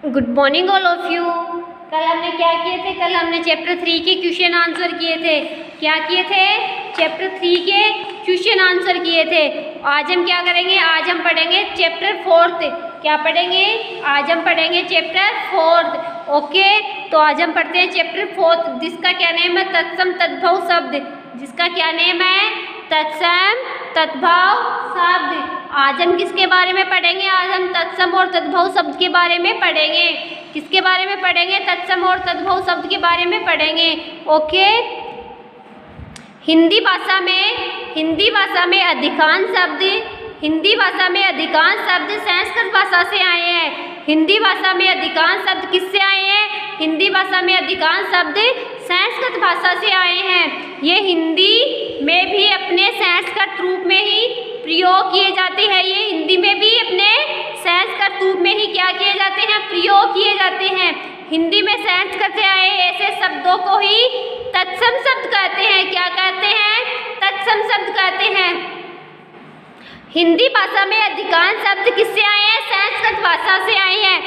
Good morning all of you. कल हमने क्या किए थे? कल हमने चैप्टर 3 के क्वेश्चन आंसर किए थे। क्या किए थे? चैप्टर 3 के क्वेश्चन आंसर किए थे। आज हम क्या करेंगे? आज हम पढ़ेंगे चैप्टर 4। क्या पढ़ेंगे? आज हम पढ़ेंगे चैप्टर 4। ओके, तो आज हम पढ़ते हैं चैप्टर 4 जिसका क्या नेम है? तत्सम तद्भव शब्द। जिसका क्या नेम है? तत्सम तद्भव शब्द। आज हम किसके बारे में पढ़ेंगे? आज हम तत्सम और तद्भव शब्द के बारे में पढ़ेंगे। किसके बारे में पढ़ेंगे? तत्सम और तद्भव शब्द के बारे में पढ़ेंगे। ओके, हिंदी भाषा में अधिकांश शब्द संस्कृत भाषा से आए हैं। हिंदी भाषा में अधिकांश शब्द किससे आए हैं? हिंदी भाषा में अधिकांश शब्द संस्कृत भाषा से आए हैं। ये हिंदी में भी अपने संस्कृत रूप में ही प्रयोग किए जाते हैं। ये हिंदी में भी अपने संस्कृत रूप में ही क्या किए जाते हैं? प्रयोग किए जाते हैं। हिंदी में संस्कृत से आए ऐसे शब्दों को ही तत्सम शब्द कहते हैं। क्या कहते हैं? तत्सम शब्द कहते हैं। हिंदी भाषा में अधिकांश शब्द किससे आए हैं? संस्कृत भाषा से आए हैं।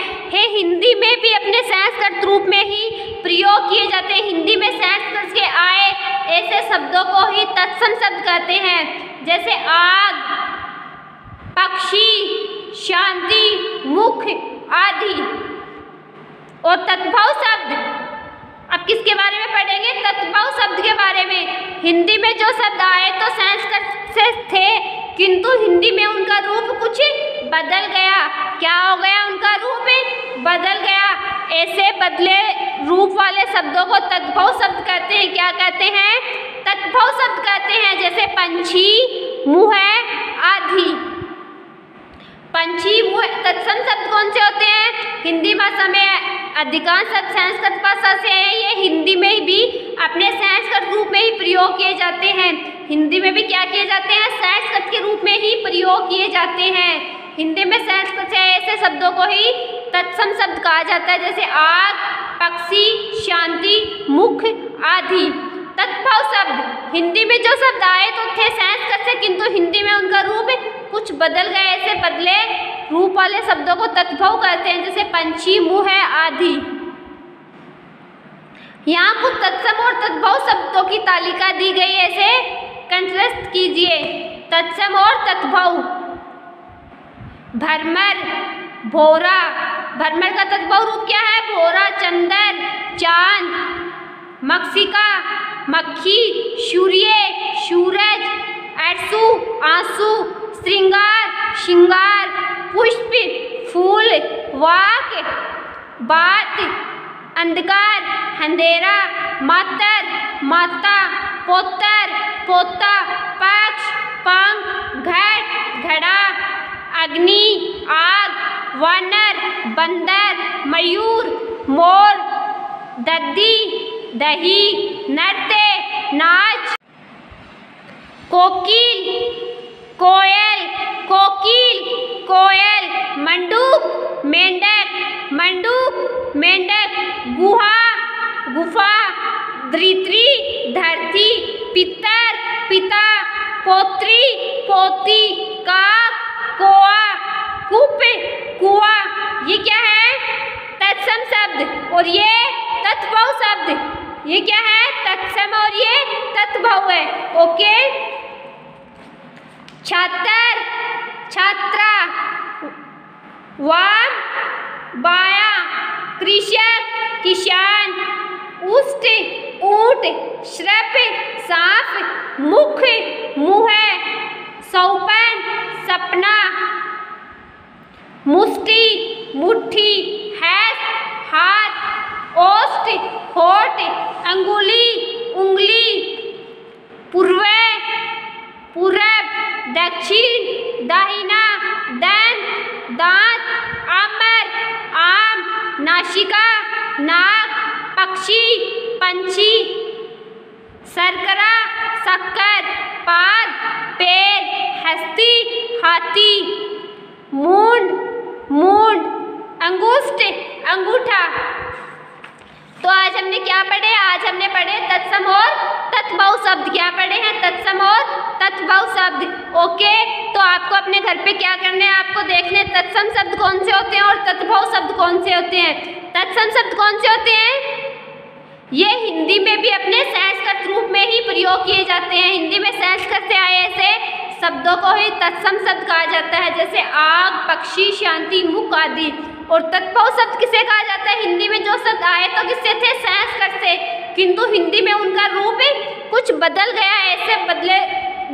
हिंदी में भी अपने संस्कृत रूप में ही प्रयोग किए जाते हैं। हिंदी में संस्कृत के आए ऐसे शब्दों को ही तत्सम शब्द कहते हैं। जैसे आग, पक्षी, शांति, मुख आदि। और तद्भव शब्द, अब किसके बारे में पढ़ेंगे? तद्भव शब्द के बारे में। हिंदी में जो शब्द आए तो संस्कृत से थे, किंतु हिंदी में उनका रूप कुछ बदल गया। क्या हो गया? उनका रूप बदल गया। ऐसे बदले रूप वाले शब्दों को तद्भव शब्द कहते हैं। क्या कहते हैं? तद्भव शब्द कहते हैं। जैसे पंछी, मुँह आदि। पंछी, मुँह तत्सम शब्द कौन से होते हैं? हिंदी भाषा में अधिकांश शब्द संस्कृत भाषा से है। ये हिंदी में भी अपने संस्कृत रूप में ही प्रयोग किए जाते हैं। हिंदी में भी क्या किए जाते हैं? संस्कृत के रूप में ही प्रयोग किए जाते हैं। हिंदी में संस्कृत से ऐसे शब्दों को ही तत्सम शब्द कहा जाता है। जैसे आग, पक्षी, शांति, मुख आदि। तद्भव शब्द, हिंदी में जो शब्द आए तो थे संस्कृत से, किंतु हिंदी में उनका रूप कुछ बदल गए। ऐसे बदले रूप वाले शब्दों को तद्भव कहते हैं। जैसे पंछी, मुँह आदि। यहाँ कुछ तत्सम और तद्भव शब्दों की तालिका दी गई है, ऐसे कंठस्थ कीजिए। तत्सम और तद्भव। भ्रमर, भौरा। भ्रमर का तद्भव रूप क्या है? भौरा, चंदन, चांद, मक्षिका, मक्खी, सूर्य, सूरज, अरसू, आंसू, श्रृंगार, श्रृंगार, पुष्प, फूल, वाक, बात, अंधकार, अंधेरा, मातर, माता, पोतर, पोता, पक्ष, पंख, घट, घड़ा, अग्नि, आग, वानर, बंदर, मयूर, मोर, दद्दी, दही, नृत्य, नाच, कोकिल, कोयल, कोकिल, कोयल, मंडूक, मेंढक, मंडूक, मेंढक, गुहा, गुफा, धरित्री, धरती, पितर, पिता, पोत्री, पोती, काक, कोआ, कूप, कुआ। ये क्या है? तत्सम शब्द। और ये तद्भव शब्द। ये क्या है? तत्सम और ये तद्भव है। ओके, छात्र, छात्रा, वाम, बाया, कृषक, किसान, उष्ट, ऊंट, श्रप, सांप, मुख, मुँह, सौपन, सपना, मुष्टि, मुट्ठी, हैस, हाथ, ओष्ठ, होठ, अंगुली, उंगली, पूर्व, पूरब, दक्षिण, दाहिना, दंत, दांत, अमर, आम, नासिका, नाक, पक्षी, पंछी, शर्करा, शक्कर, पाद, पैर, हस्ती, हाथी, मूंड, मूंड, अंगूष्ठ, अंगूठा। तो आज हमने क्या पढ़े? आज हमने पढ़े तत्सम और तत्बहुः शब्द क्या पढ़े हैं? तत्सम और तत्बहुः शब्द। ओके, तो आपको अपने घर पे क्या करना है, आपको देखना है तत्सम शब्द कौन से होते हैं और तत्बहुः शब्द कौन से होते हैं। तत्सम शब्द कौन से होते हैं? ये हिंदी में भी अपने संस्कृत रूप में ही प्रयोग किए जाते हैं। हिंदी में संस्कृत से आए ऐसे शब्दों को ही तत्सम शब्द कहा जाता है, जैसे आग, पक्षी, शांति, मुख आदि। और तत्बहुः शब्द किसे कहा जाता है? हिंदी में जो शब्द आए तो किससे थे? संस्कृत से, किंतु हिंदी में उनका रूप कुछ बदल गया है। ऐसे बदले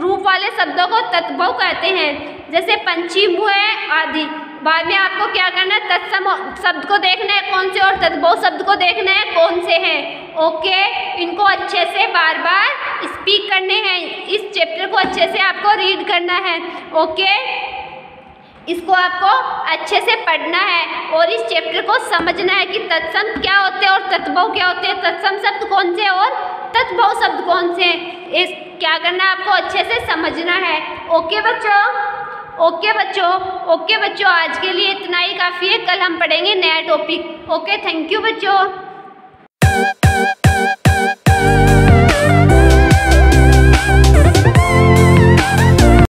रूप वाले शब्दों को तत्बहुः कहते हैं, जैसे पंछी, मुँह आदि। बाद में आपको क्या करना है, तत्सम शब्द को देखना है कौन से और तत्बहुः शब्द को देखना है कौन से हैं। ओके, इनको अच्छे से बार बार स्पीक करने हैं। इस चैप्टर को अच्छे से आपको रीड करना है। ओके, इसको आपको अच्छे से पढ़ना है और इस चैप्टर को समझना है कि तत्सम क्या होते हैं और तत्बहुः क्या होते हैं, तत्सम शब्द कौन से और तत्बहुः शब्द कौन से हैं। इस क्या करना है, आपको अच्छे से समझना है। ओके बच्चों, ओके बच्चों, ओके बच्चों, आज के लिए इतना ही काफ़ी है। कल हम पढ़ेंगे नया टॉपिक। ओके, थैंक यू बच्चों।